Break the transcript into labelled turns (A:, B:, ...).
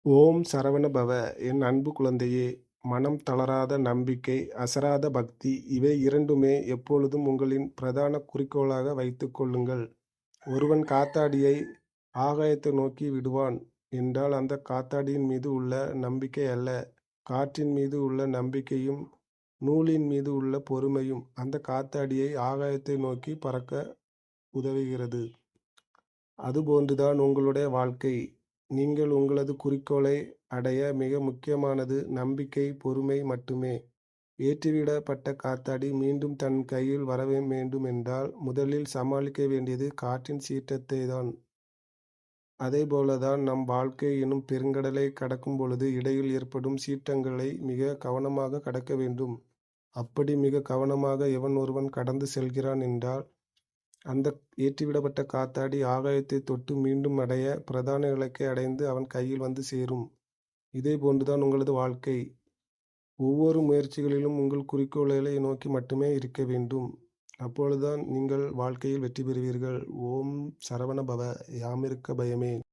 A: ஓம் சரவண பவ! என் அன்பு குழந்தையே! மனம் தளராத நம்பிக்கை, அசராத பக்தி இவை இரண்டுமே எப்பொழுதும் உங்களின் பிரதான குறிக்கோளாக வைத்துக் கொள்ளுங்கள். ஒருவன் காத்தாடியை ஆகாயத்தை நோக்கி விடுவான் என்றால் அந்தக் காத்தாடியின் மீது உள்ள நம்பிக்கை அல்ல, காற்றின் மீது உள்ள நம்பிக்கையும் நூலின் மீது உள்ள பொறுமையும் அந்தக் காத்தாடியை ஆகாயத்தை நோக்கிப் பறக்க உதவுகிறது. அதுபோன்றுதான் உங்களுடைய வாழ்க்கை. நீங்கள் உங்களது குறிக்கோளை அடைய மிக முக்கியமானது நம்பிக்கை, பொறுமை மட்டுமே. ஏற்றிவிடப்பட்ட காத்தாடி மீண்டும் தன் கையில் வர வேண்டுமென்றால் முதலில் சமாளிக்க வேண்டியது காற்றின் சீற்றத்தைத்தான். அதேபோலதான் நம் வாழ்க்கை எனும் பெருங்கடலைக் கடக்கும் பொழுது இடையில் ஏற்படும் சீற்றங்களை மிக கவனமாக கடக்க வேண்டும். அப்படி மிக கவனமாக எவன் ஒருவன் கடந்து செல்கிறான் என்றால் அந்த ஏற்றிவிடப்பட்ட காத்தாடி ஆகாயத்தைத் தொட்டு மீண்டும் அடைய பிரதான இலக்கை அடைந்து அவன் கையில் வந்து சேரும். இதே போன்றுதான் உங்களது வாழ்க்கை. ஒவ்வொரு முயற்சிகளிலும் உங்கள் குறிக்கோள்களை நோக்கி மட்டுமே இருக்க வேண்டும். அப்பொழுதுதான் நீங்கள் வாழ்க்கையில் வெற்றி பெறுவீர்கள். ஓம் சரவண பவ! யாமிருக்க பயமேன்.